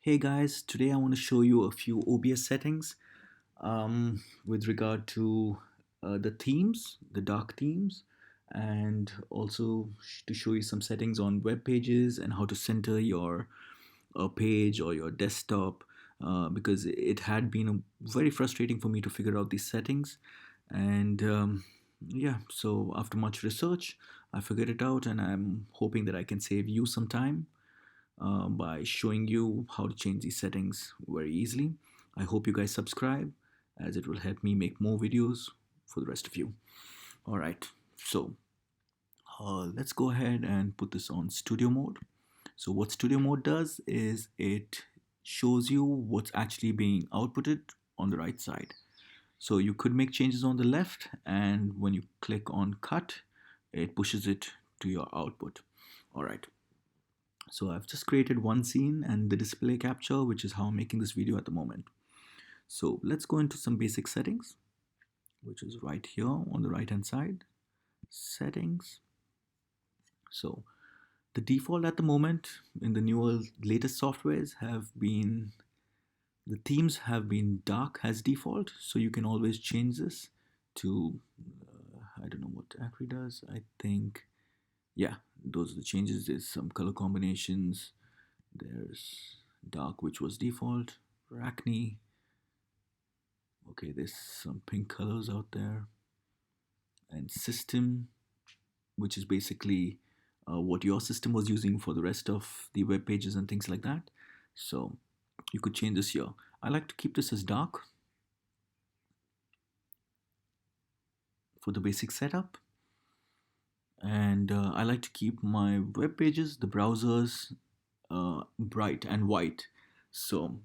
Hey guys, today I want to show you a few OBS settings with regard to the themes, the dark themes, and also to show you some settings on web pages and how to center your page or your desktop because it had been very frustrating for me to figure out these settings. And yeah, so after much research, I figured it out and I'm hoping that I can save you some time by showing you how to change these settings very easily. I hope you guys subscribe as it will help me make more videos for the rest of you. All right, so let's go ahead and put this on studio mode. So what studio mode does is it shows you what's actually being outputted on the right side. So you could make changes on the left, and when you click on cut, it pushes it to your output. All right, so I've just created one scene and the display capture, which is how I'm making this video at the moment. So let's go into some basic settings, which is right here on the right hand side, settings. So the default at the moment in the newer latest softwares have been, the themes have been dark as default. So you can always change this to, I don't know what Acri does. I think, yeah, those are the changes. There's some color combinations. There's dark, which was default. Arachne. Okay, there's some pink colors out there. And system, which is basically what your system was using for the rest of the web pages and things like that. So you could change this here. I like to keep this as dark for the basic setup. And I like to keep my web pages, the browsers, bright and white. So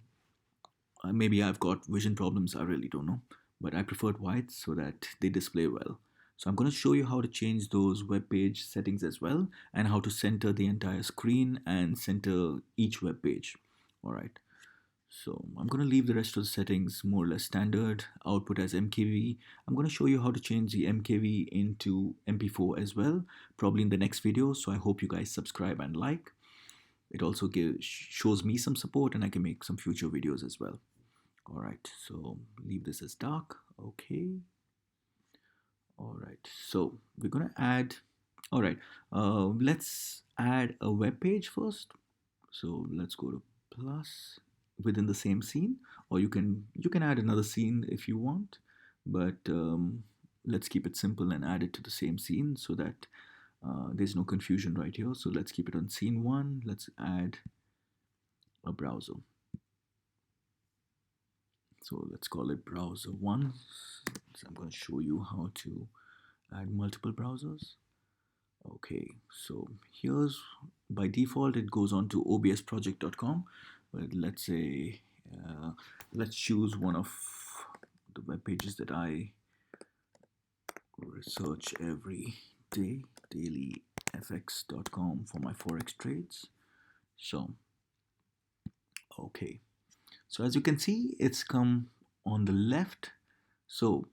maybe I've got vision problems, I really don't know. But I preferred white so that they display well. So I'm going to show you how to change those web page settings as well, and how to center the entire screen and center each web page. All right. So I'm going to leave the rest of the settings more or less standard. Output as MKV. I'm going to show you how to change the MKV into MP4 as well, probably in the next video. So I hope you guys subscribe and like. It also shows me some support and I can make some future videos as well. All right, so leave this as dark. Okay. All right, so we're gonna add. All right, let's add a web page first. So let's go to plus within the same scene, or you can add another scene if you want, but let's keep it simple and add it to the same scene so that there's no confusion right here. So let's keep it on scene one. Let's add a browser. So let's call it browser one. So I'm going to show you how to add multiple browsers. Okay, so here's, by default it goes on to obsproject.com, but let's say let's choose one of the web pages that I research every day, dailyfx.com, for my forex trades. So okay, so as you can see, it's come on the left. So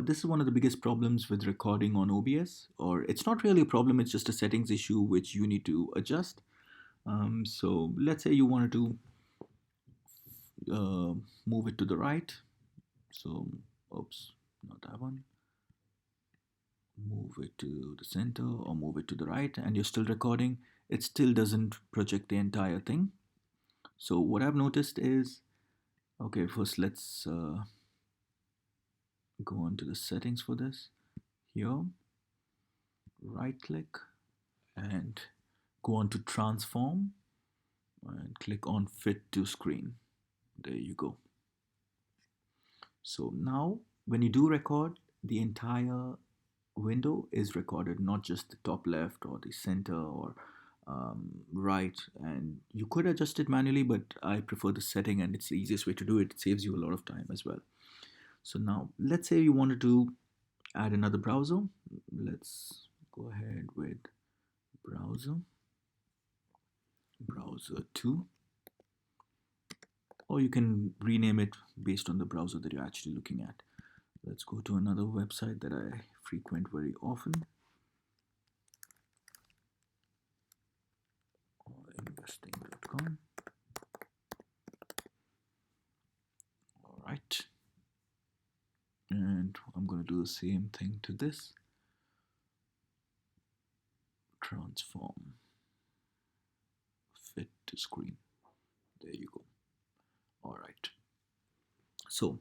this is one of the biggest problems with recording on OBS, or it's not really a problem, it's just a settings issue which you need to adjust. So let's say you wanted to uh, move it to the right. So, oops, not that one. Move it to the center or move it to the right, and you're still recording. It still doesn't project the entire thing. So what I've noticed is, okay, first let's go on to the settings for this. Here, right click and go on to transform and click on fit to screen. There you go. So now when you do record, the entire window is recorded, not just the top left or the center or right. And you could adjust it manually, but I prefer the setting and it's the easiest way to do it. It saves you a lot of time as well. So now let's say you wanted to add another browser. Let's go ahead with browser 2, or you can rename it based on the browser that you're actually looking at. Let's go to another website that I frequent very often, investing.com. I'm going to do the same thing to this. Transform, fit to screen. There you go. All right. So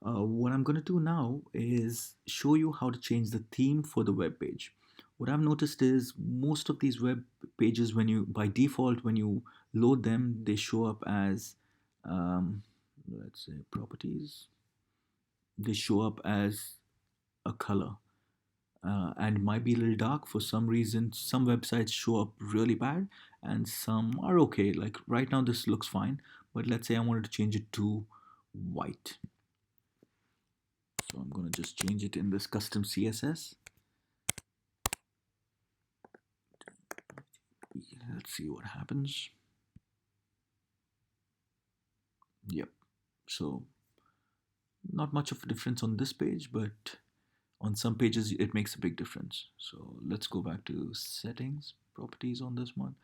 what I'm going to do now is show you how to change the theme for the web page. What I've noticed is most of these web pages, when you by default when you load them, they show up as let's say properties. They show up as a color, and might be a little dark for some reason. Some websites show up really bad, and some are okay. Like right now, this looks fine, but let's say I wanted to change it to white. So I'm going to just change it in this custom CSS. Let's see what happens. Yep. So not much of a difference on this page, but on some pages it makes a big difference. So let's go back to settings, properties on this one.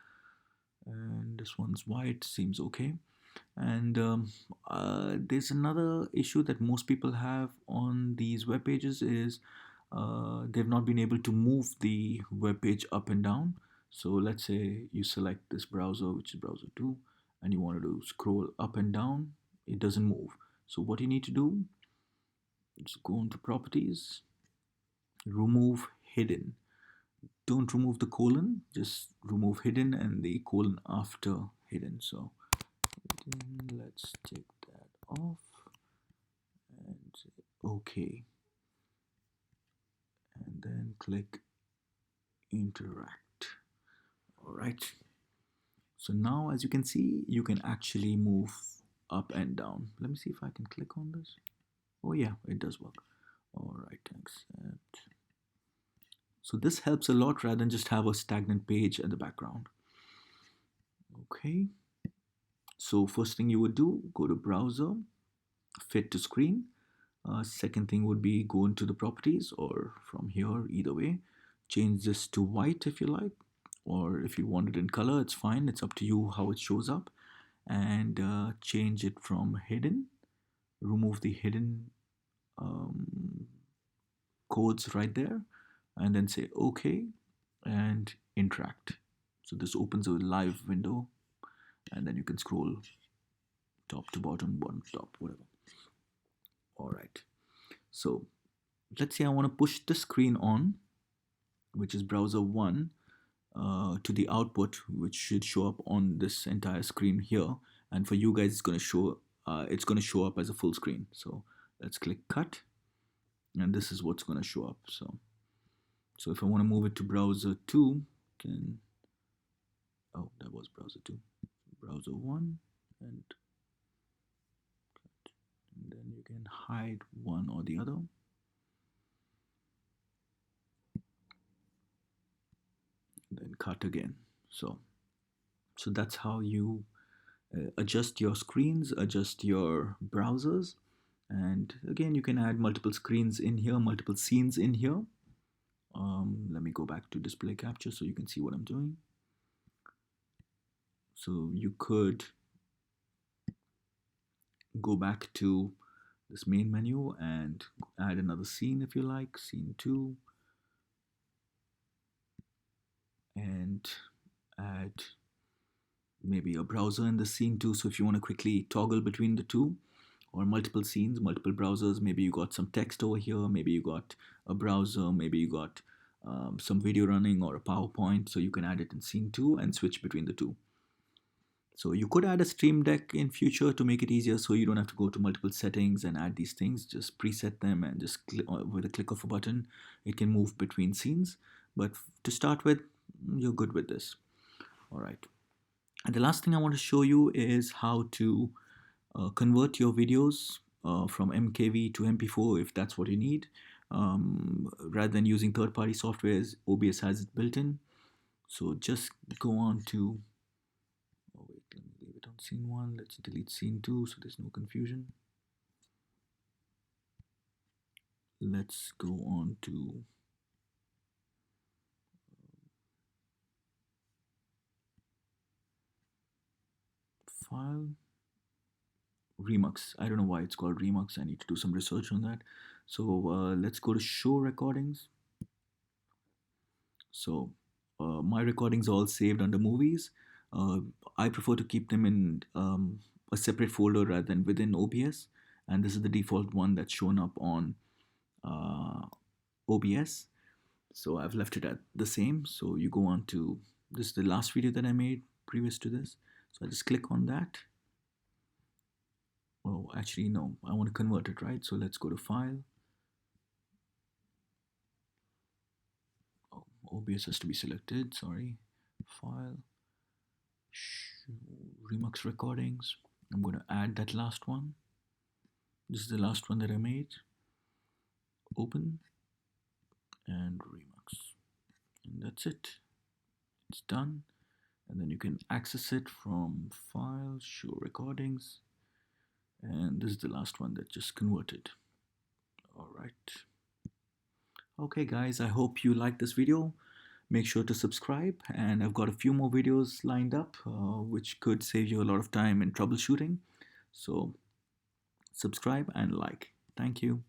And this one's white, seems okay. And there's another issue that most people have on these web pages is they've not been able to move the web page up and down. So let's say you select this browser, which is browser 2, and you wanted to scroll up and down, it doesn't move. So what you need to do is go into properties, remove hidden. Don't remove the colon, just remove hidden and the colon after hidden. So let's take that off and say okay, and then click interact. All right, so now as you can see, you can actually move up and down. Let me see if I can click on this. Oh yeah, it does work. All right, accept. So this helps a lot rather than just have a stagnant page at the background. Okay, so first thing you would do, go to browser, fit to screen. Second thing would be go into the properties, or from here, either way. Change this to white if you like, or if you want it in color, it's fine. It's up to you how it shows up. And change it from hidden. Remove the hidden codes right there, and then say OK and interact. So this opens a live window, and then you can scroll top to bottom, bottom to top, whatever. All right. So let's say I want to push the screen on, which is browser 1, to the output, which should show up on this entire screen here. And for you guys, it's going to show up as a full screen. So let's click cut, and this is what's going to show up. So if I want to move it to browser 2, then oh, that was browser 2, browser 1, and then you can hide one or the other. Then cut again. So that's how you adjust your screens, adjust your browsers. And again, you can add multiple screens in here, multiple scenes in here. Let me go back to display capture so you can see what I'm doing. So you could go back to this main menu and add another scene if you like, scene 2, and add maybe a browser in the scene too. So if you want to quickly toggle between the two, or multiple scenes, multiple browsers, maybe you got some text over here, maybe you got a browser, maybe you got some video running or a PowerPoint, so you can add it in scene 2 and switch between the two. So you could add a stream deck in future to make it easier, so you don't have to go to multiple settings and add these things. Just preset them and just with a click of a button, it can move between scenes. But to start with, you're good with this. All right. And the last thing I want to show you is how to convert your videos from MKV to MP4 if that's what you need. Rather than using third-party softwares, OBS has it built in. So just go on to, oh wait, let me leave it on scene 1. Let's delete scene 2 so there's no confusion. Let's go on to file, Remux. I don't know why it's called Remux. I need to do some research on that. So let's go to show recordings. So my recordings are all saved under movies. Uh, I prefer to keep them in a separate folder rather than within OBS. And this is the default one that's shown up on uh, OBS. So I've left it at the same. So you go on to this is the last video that I made previous to this. So I just click on that. Oh, actually, no, I want to convert it, right? So let's go to file. Oh, OBS has to be selected, sorry. File, Remux recordings. I'm going to add that last one. This is the last one that I made. Open and Remux. And that's it. It's done. And then you can access it from file, show recordings. And this is the last one that just converted. All right. Okay, guys, I hope you liked this video. Make sure to subscribe, and I've got a few more videos lined up which could save you a lot of time in troubleshooting. So subscribe and like. Thank you.